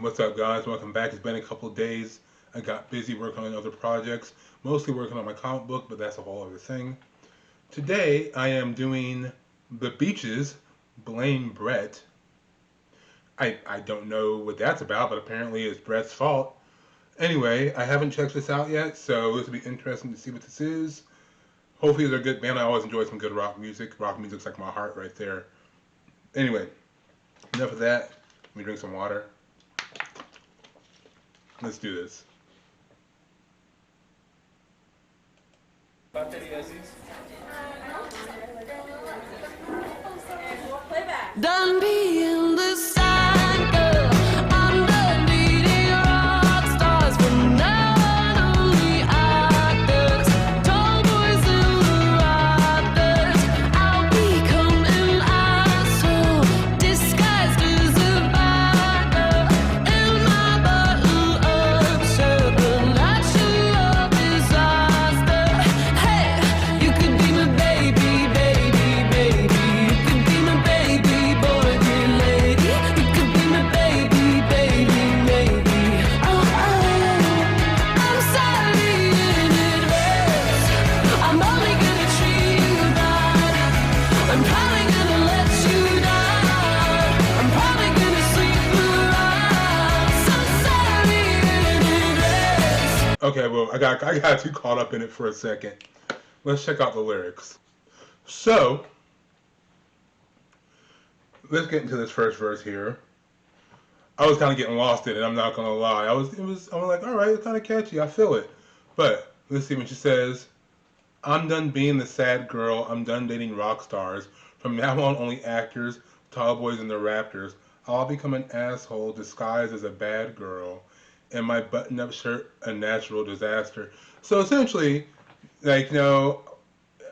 What's up, guys? Welcome back. It's been a couple of days. I got busy working on other projects, mostly working on my comic book, but that's a whole other thing. Today, I am doing The Beaches, Blame Brett. I don't know what that's about, but apparently it's Brett's fault. Anyway, I haven't checked this out yet, so this will be interesting to see what this is. Hopefully they're a good band. I always enjoy some good rock music. Rock music's like my heart right there. Anyway, enough of that. Let me drink some water. Let's do this. Done being the side girl. I'm done beating rock stars for now. Only actors, tall boys in the rafters. I'll become an asshole disguised as a bad girl in my button-up shirt. A natural disaster. Hey, you could be my baby, baby, baby. You could be my baby. Okay, well, I got too caught up in it for a second. Let's check out the lyrics. So, let's get into this first verse here. I was kind of getting lost in it. I'm not gonna lie. I'm like, all right, it's kind of catchy. I feel it. But let's see when she says, "I'm done being the sad girl. I'm done dating rock stars. From now on, only actors, tall boys, and the Raptors. I'll become an asshole disguised as a bad girl. And my button-up shirt, a natural disaster." So essentially, like,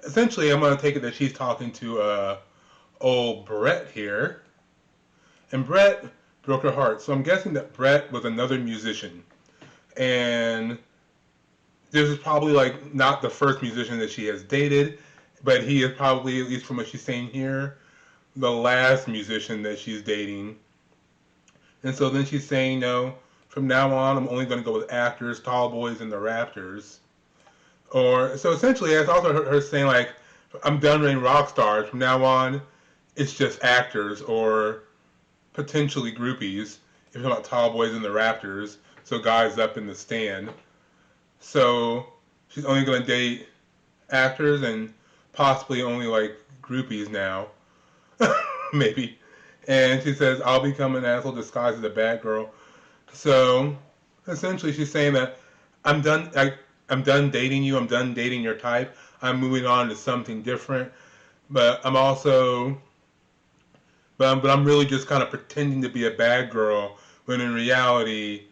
essentially I'm going to take it that she's talking to old Brett here. And Brett broke her heart. So I'm guessing that Brett was another musician. And this is probably, like, not the first musician that she has dated, but he is probably, at least from what she's saying here, the last musician that she's dating. And so then she's saying, no, from now on, I'm only going to go with actors, tall boys, and the Raptors. Or, so essentially, it's also her saying, like, I'm done dating rock stars. From now on, it's just actors or potentially groupies. If you're talking about tall boys and the Raptors, so guys up in the stand. So she's only going to date actors and possibly only, like, groupies now. Maybe. And she says, I'll become an asshole disguised as a bad girl. So essentially she's saying that I'm done dating you, I'm done dating your type, I'm moving on to something different, but I'm really just kind of pretending to be a bad girl when in reality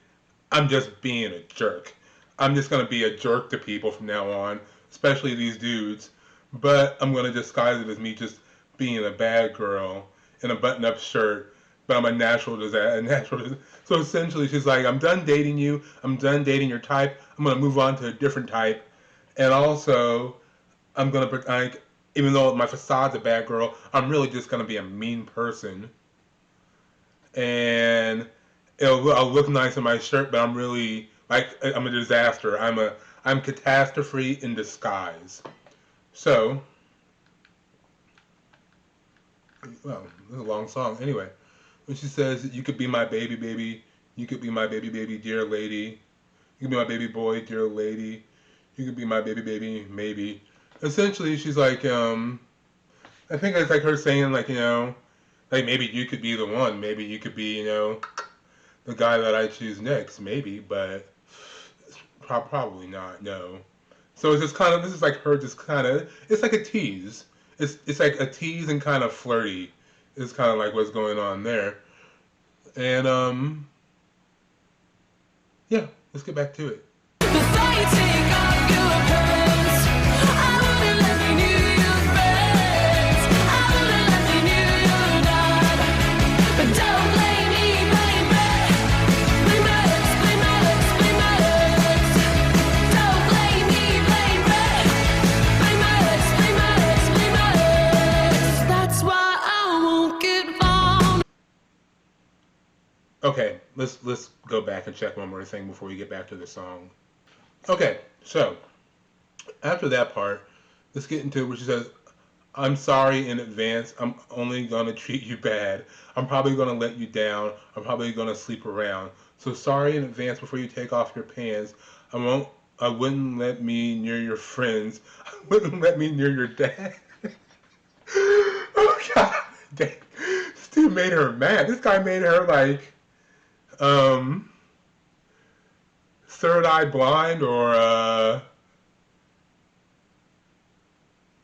I'm just being a jerk. I'm just going to be a jerk to people from now on, especially these dudes, but I'm going to disguise it as me just being a bad girl in a button-up shirt, but I'm a natural disaster. So essentially, she's like, I'm done dating you. I'm done dating your type. I'm going to move on to a different type. And also, I'm going to, like, even though my facade's a bad girl, I'm really just going to be a mean person. And I'll look nice in my shirt, but I'm really, like, I'm a disaster. I'm catastrophe in disguise. So, well, this is a long song. Anyway, when she says, you could be my baby, baby. You could be my baby, baby, dear lady. You could be my baby boy, dear lady. You could be my baby, baby, maybe. Essentially, she's like, I think it's like her saying, like, like maybe you could be the one. Maybe you could be, the guy that I choose next. Maybe, but probably not, no. So it's just kind of, this is like her just kind of, it's like a tease. It's like a tease and kind of flirty. It's kind of like what's going on there. And, yeah, let's get back to it. Before you take off your pants, I wouldn't let me knew your friends. I wouldn't let me knew your dad. But don't blame me, blame Brett. Blame my ex, blame my ex, blame my ex. Don't blame me, blame Brett. Blame my ex, blame my ex, blame my ex. That's why I won't get on. Okay, let's go back and check one more thing before we get back to the song. Okay, so after that part, let's get into what she says. I'm sorry in advance. I'm only gonna treat you bad. I'm probably gonna let you down. I'm probably gonna sleep around. So sorry in advance before you take off your pants. I wouldn't let me near your friends. I wouldn't let me near your dad. Oh God, this dude made her mad. This guy made her like, third eye blind or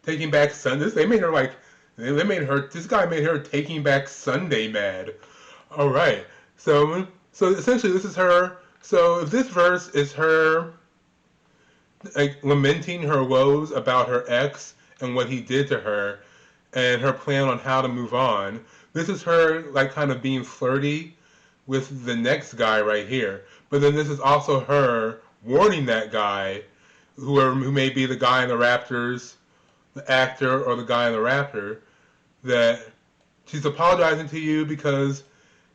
Taking Back Sunday. They made her like, this guy made her Taking Back Sunday mad. All right. So essentially this is her. So if this verse is her like lamenting her woes about her ex and what he did to her and her plan on how to move on, this is her like kind of being flirty with the next guy right here. But then this is also her warning that guy, who may be the guy in the Raptors, the actor, or the guy in the Raptor, that she's apologizing to you because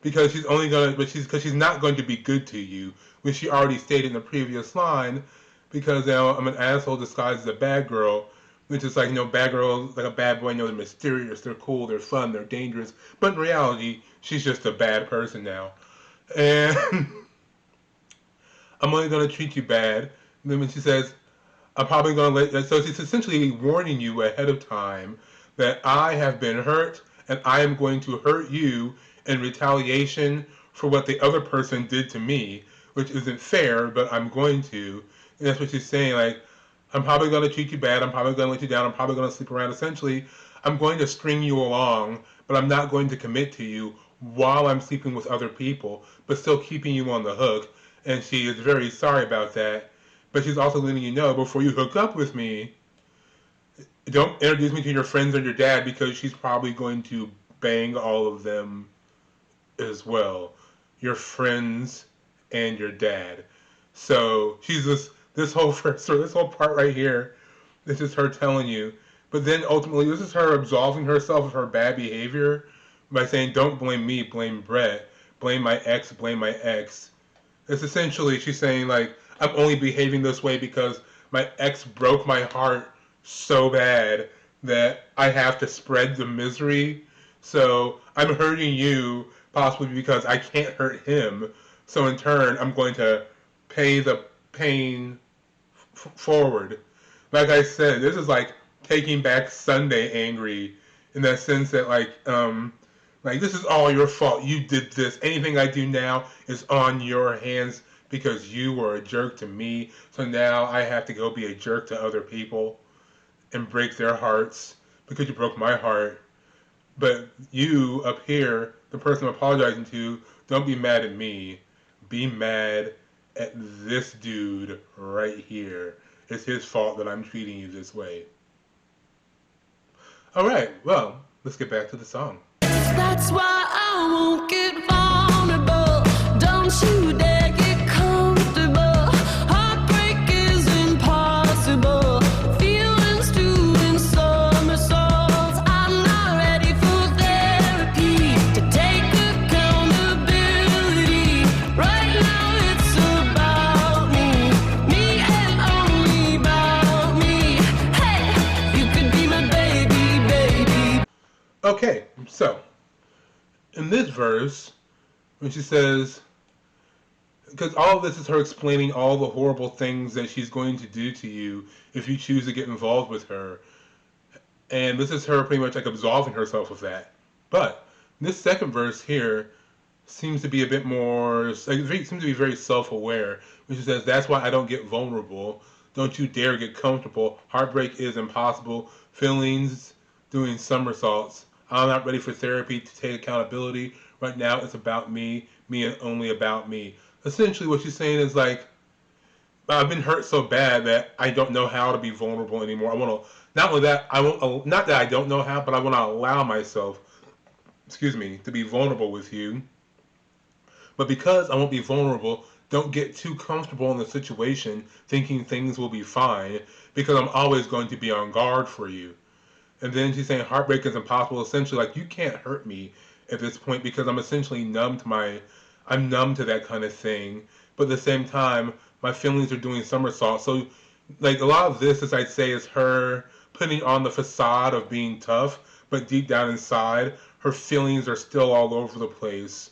she's only gonna, because she's not going to be good to you, which she already stated in the previous line. Because I'm an asshole disguised as a bad girl, which is like, bad girls, like a bad boy, they're mysterious, they're cool, they're fun, they're dangerous. But in reality, she's just a bad person now. And I'm only gonna treat you bad. And then when she says, I'm probably gonna so she's essentially warning you ahead of time that I have been hurt and I am going to hurt you in retaliation for what the other person did to me, which isn't fair, but I'm going to. And that's what she's saying, like, I'm probably going to treat you bad, I'm probably going to let you down, I'm probably going to sleep around. Essentially, I'm going to string you along, but I'm not going to commit to you while I'm sleeping with other people, but still keeping you on the hook. And she is very sorry about that. But she's also letting you know, before you hook up with me, don't introduce me to your friends or your dad, because she's probably going to bang all of them as well. Your friends and your dad. So she's this whole part right here, this is her telling you. But then ultimately, this is her absolving herself of her bad behavior by saying, don't blame me, blame Brett. Blame my ex, blame my ex. It's essentially, she's saying, like, I'm only behaving this way because my ex broke my heart so bad that I have to spread the misery. So I'm hurting you possibly because I can't hurt him. So in turn, I'm going to pay the pain forward. Like I said, this is like Taking Back Sunday angry, in that sense that like this is all your fault. You did this. Anything I do now is on your hands because you were a jerk to me. So now I have to go be a jerk to other people and break their hearts because you broke my heart. But you up here, the person I'm apologizing to, don't be mad at me. Be mad at this dude right here. It's his fault that I'm treating you this way. Alright, well, let's get back to the song. That's why I won't get vulnerable. Don't you dare get comfortable. Heartbreak is impossible. Feelings doing somersaults. I'm not ready for therapy to take accountability. Right now it's about me and only about me. Hey, you could be my baby, baby. Okay, so in this verse, when she says, because all of this is her explaining all the horrible things that she's going to do to you if you choose to get involved with her, and this is her pretty much like absolving herself of that. But this second verse here seems to be a bit more, like, seems to be very self-aware, when she says, that's why I don't get vulnerable. Don't you dare get comfortable. Heartbreak is impossible. Feelings doing somersaults. I'm not ready for therapy to take accountability. Right now it's about me and only about me. Essentially what she's saying is like, I've been hurt so bad that I don't know how to be vulnerable anymore. I want to, not only that, not that I don't know how, but I want to allow myself, to be vulnerable with you. But because I won't be vulnerable, don't get too comfortable in the situation thinking things will be fine, because I'm always going to be on guard for you. And then she's saying heartbreak is impossible. Essentially, like, you can't hurt me at this point because I'm essentially numb to my I'm numb to that kind of thing. But at the same time, my feelings are doing somersaults. So, like, a lot of this, as I'd say, is her putting on the facade of being tough, but deep down inside, her feelings are still all over the place.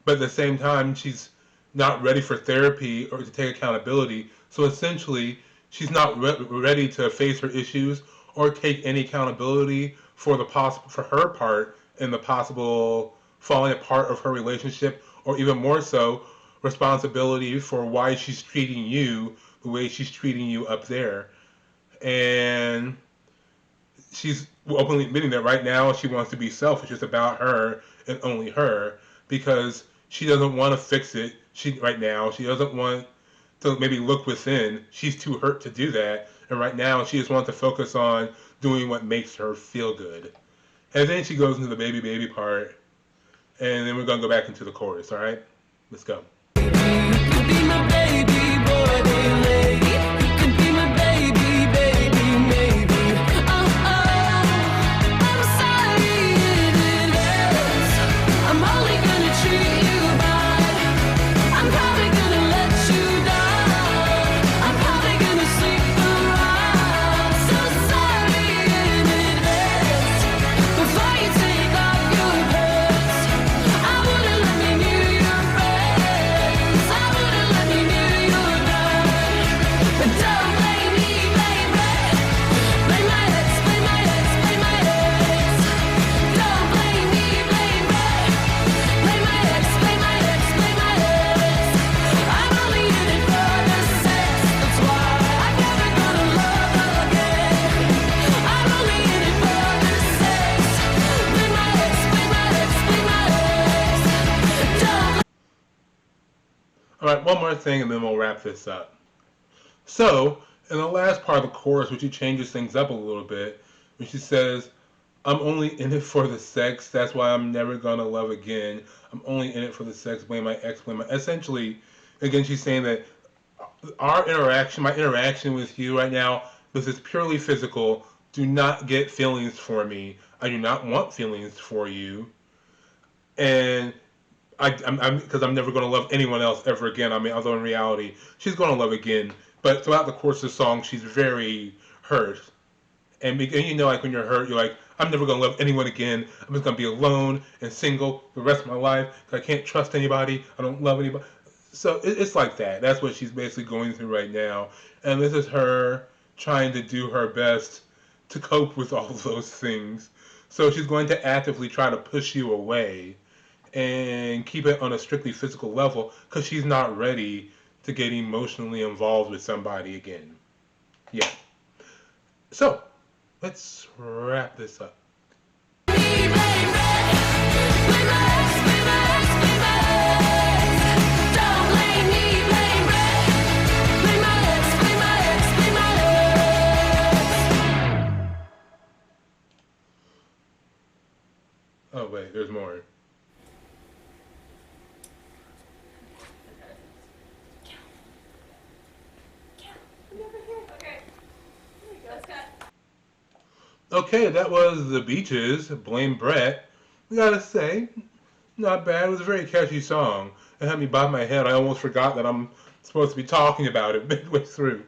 But at the same time, she's not ready for therapy or to take accountability. So essentially, she's not ready to face her issues or take any accountability for for her part in the possible falling apart of her relationship, or even more so, responsibility for why she's treating you the way she's treating you up there. And she's openly admitting that right now she wants to be selfish. It's about her and only her, because she doesn't want to fix it. Right now she doesn't want to maybe look within. She's too hurt to do that, and right now she just wants to focus on doing what makes her feel good. And then she goes into the baby baby part, and then we're gonna go back into the chorus. All right, let's go. All right, one more thing, and then we'll wrap this up. So, in the last part of the chorus, which she changes things up a little bit, when she says, I'm only in it for the sex, that's why I'm never gonna love again. I'm only in it for the sex, blame my ex, blame my... Essentially, again, she's saying that my interaction with you right now, this is purely physical. Do not get feelings for me. I do not want feelings for you. And because I'm never going to love anyone else ever again. I mean, although in reality, she's going to love again. But throughout the course of the song, she's very hurt. And you know, like when you're hurt, you're like, I'm never going to love anyone again. I'm just going to be alone and single the rest of my life. I can't trust anybody. I don't love anybody. So it's like that. That's what she's basically going through right now. And this is her trying to do her best to cope with all of those things. So she's going to actively try to push you away and keep it on a strictly physical level, because she's not ready to get emotionally involved with somebody again. Yeah. So, let's wrap this up. Oh wait, there's more. Okay, that was The Beaches, Blame Brett. We gotta say, not bad. It was a very catchy song. It had me bob my head. I almost forgot that I'm supposed to be talking about it midway through.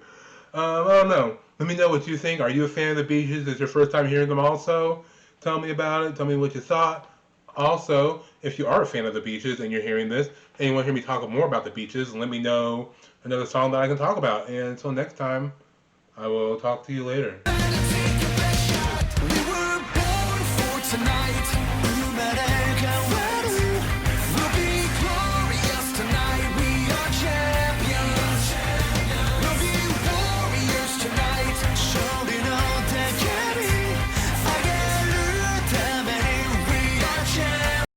I don't know. Let me know what you think. Are you a fan of The Beaches? Is it your first time hearing them also? Tell me about it. Tell me what you thought. Also, if you are a fan of The Beaches and you're hearing this, and you want to hear me talk more about The Beaches, let me know another song that I can talk about. And until next time, I will talk to you later. We were born for tonight. You met